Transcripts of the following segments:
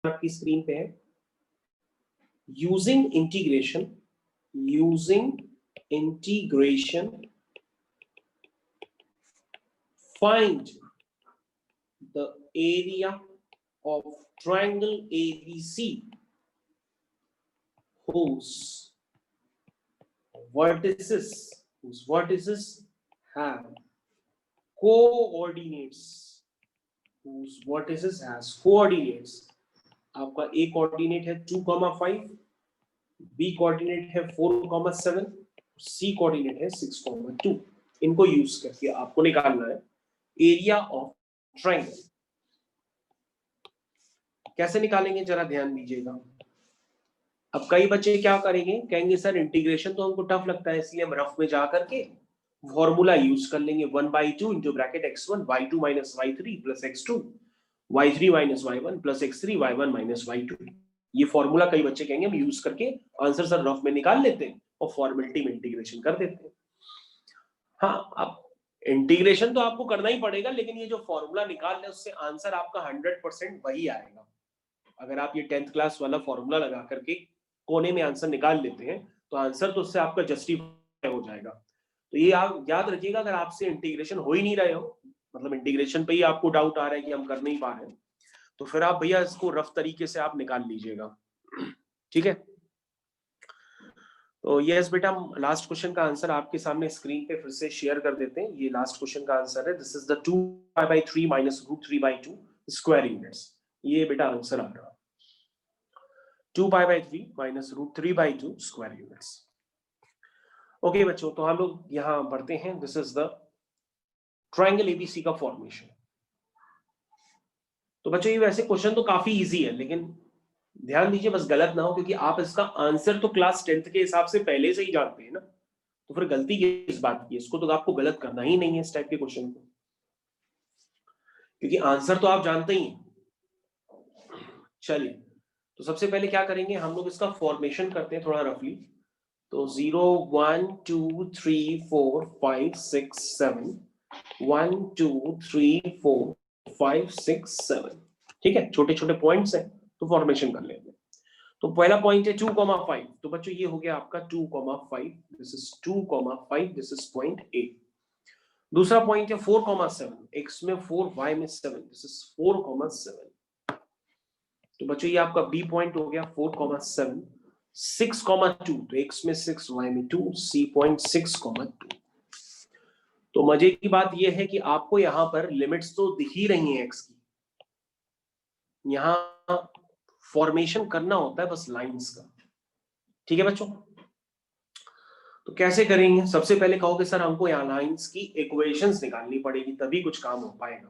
आपकी स्क्रीन पे है, using integration find the area of triangle ABC whose vertices have coordinates, आपका A coordinate है 2,5, B कोऑर्डिनेट है 4,7, C कोऑर्डिनेट है 6,2। इनको यूज करके आपको निकालना है एरिया ऑफ ट्रायंगल। कैसे निकालेंगे जरा ध्यान दीजिएगा। अब कई बच्चे क्या करेंगे, कहेंगे सर इंटीग्रेशन तो हमको टफ लगता है, इसलिए हम रफ में जा करके फॉर्मूला यूज कर लेंगे 1/2 into bracket x1 y2 minus y3 plus x2 y3 minus y1 plus x3 y1 minus y2। ये फॉर्मूला कई बच्चे कहेंगे हम यूज करके आंसर सर रफ में निकाल लेते हैं और फॉर्मेलिटी में इंटीग्रेशन कर देते हैं। हाँ, अब इंटीग्रेशन तो आपको करना ही पड़ेगा, लेकिन ये जो फॉर्मूला निकाल रहे हैं उससे आंसर आपका 100% वही आएगा। अगर आप ये 10th क्लास वाला फॉर्मूला लगा करके कोने में आंसर निकाल लेते हैं तो आंसर तो उससे आपका जस्टिफाई हो जाएगा। तो ये आप याद रखिएगा, अगर आपसे इंटीग्रेशन हो ही नहीं रहे हो, मतलब इंटीग्रेशन पे ही आपको डाउट आ रहा है कि हम कर नहीं पा रहे हैं, तो फिर आप भैया इसको रफ तरीके से आप निकाल लीजिएगा। ठीक है, तो यस बेटा, हम लास्ट क्वेश्चन का आंसर आपके सामने स्क्रीन पे फिर से शेयर कर देते हैं। ये लास्ट क्वेश्चन का आंसर है, this is the 2π/3 minus √3/2 square units. ये बेटा आंसर आ रहा 2π/3 माइनस √3/2 स्क्वायर यूनिट्स। ओके बच्चों, तो हम लोग यहां बढ़ते हैं। This is the triangle ABC का फॉर्मेशन। तो बच्चों ये वैसे क्वेश्चन तो काफी इजी है, लेकिन ध्यान दीजिए बस गलत ना हो, क्योंकि आप इसका आंसर तो क्लास 10th के हिसाब से पहले से ही जानते हैं ना, तो फिर गलती किस बात की, इसको तो आपको गलत करना ही नहीं है इस टाइप के क्वेश्चन को, क्योंकि आंसर तो आप जानते ही हैं। चलिए, तो सबसे पहले क्या करेंगे, हम लोग इसका फॉर्मेशन करते हैं थोड़ा रफली। तो 0 1 2 3 4 5 6 7 1 2 3 4 5 6 7, ठीक है, छोटे छोटे पॉइंट्स हैं तो फॉर्मेशन कर लेते हैं। तो पहला पॉइंट है 2,5, तो बच्चों ये हो गया आपका 2,5, this is 2,5, this is point A. दूसरा पॉइंट है 4,7, x में 4 y में 7, दिस इज 4,7। तो बच्चों ये आपका बी पॉइंट हो गया 4,7। 6,2, तो x में 6 y में 2, सी पॉइंट 6,2। तो मजे की बात यह है कि आपको यहां पर लिमिट्स तो दिख ही रही हैं x की, यहां फॉर्मेशन करना होता है बस लाइंस का। ठीक है बच्चों, तो कैसे करेंगे, सबसे पहले कहोगे सर हमको यहाँ लाइंस की इक्वेशंस निकालनी पड़ेगी तभी कुछ काम हो पाएगा,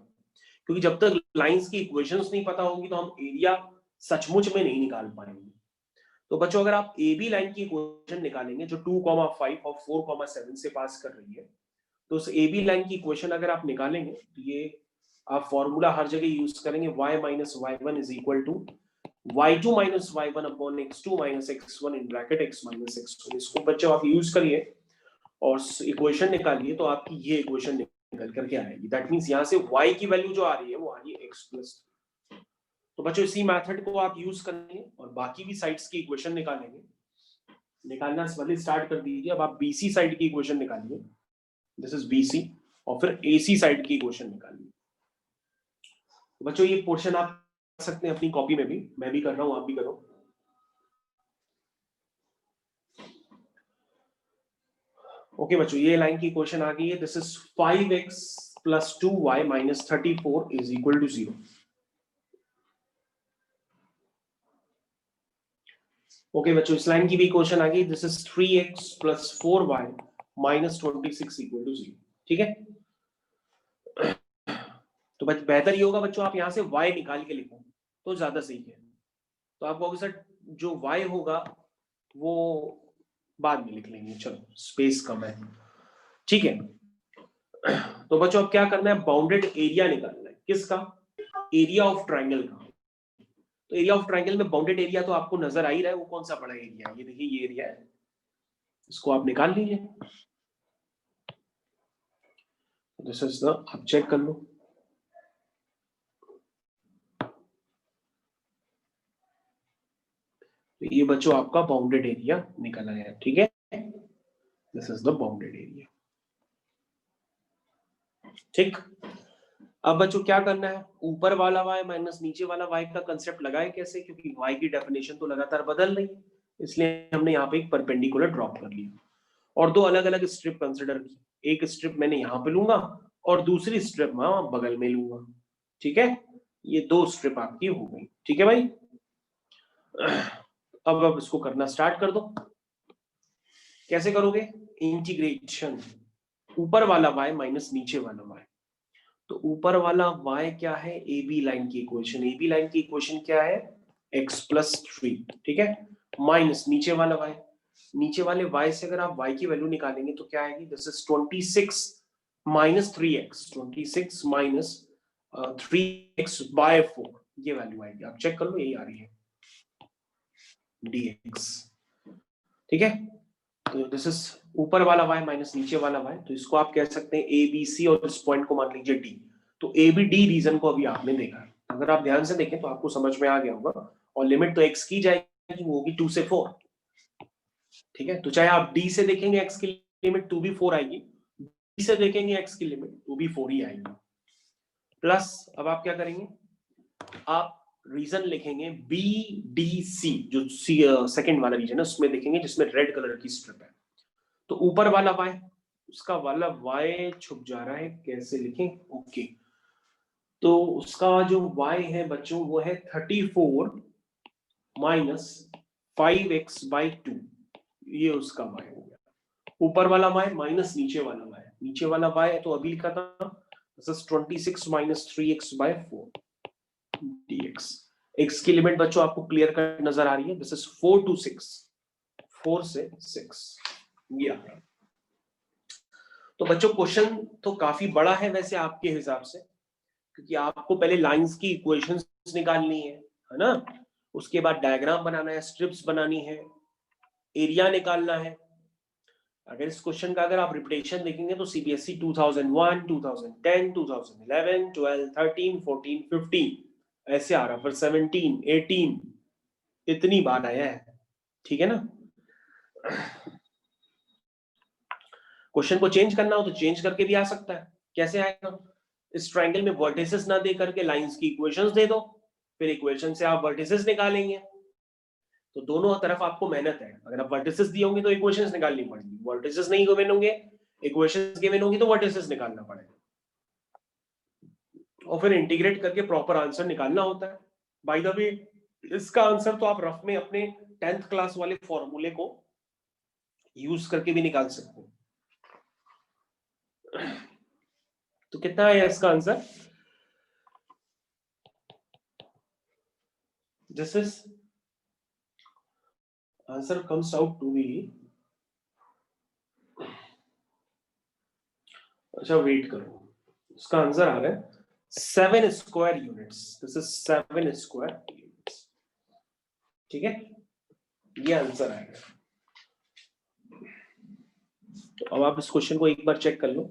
क्योंकि जब तक लाइंस की इक्वेशंस नहीं पता होगी तो हम एरिया सचमुच में नहीं निकाल पाएंगे। तो बच्चों अगर आप ए बी लाइन की इक्वेशन निकालेंगे जो 2,5 और 4,7 से पास कर रही है, तो उस ए बी लाइन की इक्वेशन अगर आप निकालेंगे तो ये आप फॉर्मूला हर जगह यूज करेंगे, y minus y1 is equal to y2 minus y1 upon x2 minus x1 in bracket x minus x1। इसको बच्चों आप यूज करिए और इक्वेशन निकालिए, तो आपकी ये इक्वेशन निकल करके आएगी। दैट मींस यहां से y की वैल्यू जो आ रही है वो आ रही है x प्लस। तो बच्चों इसी मेथड को आप यूज करेंगे और बाकी भी साइड्स की इक्वेशन निकालेंगे। निकालना वाले स्टार्ट कर दीजिए। अब आप बीसी साइड की इक्वेशन निकालिए, दिस इज बीसी, और फिर एसी साइड की इक्वेशन निकालिए। बच्चों ये पोर्शन आप कर सकते हैं अपनी कॉपी में भी, मैं भी कर रहा हूं, आप भी करो। ओके बच्चों, ये लाइन की इक्वेशन आ गई है, this is 5x plus 2y minus 34 is equal to 0। Okay बच्चों, इस लाइन की भी इक्वेशन आ गई, this is 3x plus 4y minus 26 इक्वल टू 0। ठीक है, तो बेहतर ये होगा बच्चों आप यहां से y निकाल के लिखो तो ज्यादा सही है। तो आप कहोगे सर जो y होगा वो बाद में लिख लेंगे, चलो स्पेस कम है। ठीक है, तो बच्चों अब क्या करना है, बाउंडेड एरिया निकालना है। किसका, एरिया ऑफ ट्राइंगल का। तो एरिया ऑफ ट्राइंगल में बाउंडेड एरिया तो आपको नजर आ ही रहा है, वो कौन सा बड़ा एरिया है, ये देखिए ये एरिया है, इसको आप निकाल लीजिए। दिस इज द, आप चेक कर लो। तो ये बच्चों आपका बाउंडेड एरिया निकल आया, ठीक है, this is the bounded area. ठीक, अब बच्चों क्या करना है, ऊपर वाला y माइनस नीचे वाला y का कंसेप्ट लगाए कैसे, क्योंकि y की डेफिनेशन तो लगातार बदल रही है, इसलिए हमने यहाँ पे एक परपेंडिकुलर ड्रॉप कर लिया और दो अलग अलग स्ट्रिप कंसिडर की, एक स्ट्रिप मैंने यहाँ पे लूंगा और दूसरी स्ट्रिप मैं बगल में लूंगा, ठीक है, ये दो स्ट्रिप आपकी हो गई, ठीक है भाई। अब इसको करना स्टार्ट कर दो। कैसे करोगे, इंटीग्रेशन ऊपर वाला y माइनस नीचे वाला y, तो ऊपर वाला y क्या है, ए बी लाइन की इक्वेशन, ए बी लाइन की इक्वेशन क्या है, x प्लस 3, ठीक है, माइनस नीचे वाला y, नीचे वाले y से अगर आप y की वैल्यू निकालेंगे तो क्या आएगी, this is 26 minus 3x, 26 minus 3x by 4, ये वैल्यू आएगी, आप चेक कर लो यही आ रही है dx, ठीक है। तो दिस इज ऊपर वाला y माइनस नीचे वाला y, तो इसको आप कह सकते हैं ए बी सी और इस पॉइंट को मान लीजिए d, तो ए बी डी रीजन को अभी आपने देखा, अगर आप ध्यान से देखें तो आपको समझ में आ गया होगा, और लिमिट तो x की जाएगी, वो होगी 2 से 4, ठीक है, तो चाहे आप d से देखेंगे x की लिमिट तो भी 4 आएगी, d से देखेंगे x की लिमिट तो भी 4 ही आएगी, प्लस अब आप क्या करेंगे, आप रीजन लिखेंगे बी डी सी, जो सी सेकंड वाला रीजन है उसमें देखेंगे जिसमें रेड कलर की स्ट्रिप है, तो ऊपर वाला y, उसका वाला y छुप जा रहा है, कैसे लिखें, ओके, तो उसका जो y है बच्चों वो है 34 माइनस 5x बाई 2, ये उसका y हो गया, ऊपर वाला y माइनस नीचे वाला y, नीचे वाला y तो अभी लिखा था 26 minus 3x by 4 dx, x की लिमिट बच्चों आपको क्लियर कट नजर आ रही है, दिस इज 4 to 6, 4 से 6, ये आ रहा है। तो बच्चों क्वेश्चन तो काफी बड़ा है वैसे आपके हिसाब से, क्योंकि आपको पहले लाइंस की इक्वेशंस निकालनी है ना, उसके बाद डायग्राम बनाना है, स्ट्रिप्स बनानी है, एरिया निकालना है। अगर इस क्वेश्चन का अगर आप रिपीटेशन देखेंगे तो सीबीएसई 2001, 2010, 2011, 12, 13, 14, 15 ऐसे आ रहा, फिर 17, 18 इतनी बार आया है, ठीक है ना। क्वेश्चन को चेंज करना हो तो चेंज करके भी आ सकता है, कैसे आएगा, इस ट्रायंगल में वर्टिसेस ना दे करके लाइंस की इक्वेशंस दे दो, फिर इक्वेशन से आप वर्टिसेस निकालेंगे, तो दोनों तरफ आपको मेहनत है, अगर आप वर्टिसेस दिए होंगे तो इक्वेशंस निकालनी पड़ेगी, वर्टिसेस नहीं गिवन होंगे, इक्वेशंस गिवन होंगी तो वर्टिसेस निकालना पड़ेगा, और फिर इंटीग्रेट करके प्रॉपर आंसर निकालना होता है। बाय द वे इसका आंसर तो आप रफ में अपने 10th क्लास वाले फॉर्मूले को यूज करके भी निकाल सकते हैं। तो कितना है इसका answer, this is answer comes out to be, अच्छा वेट करो, इसका आंसर आ रहा है 7 square units, this is 7 square units, ठीक है, ये आंसर आएगा। तो अब आप इस क्वेश्चन को एक बार चेक कर लो,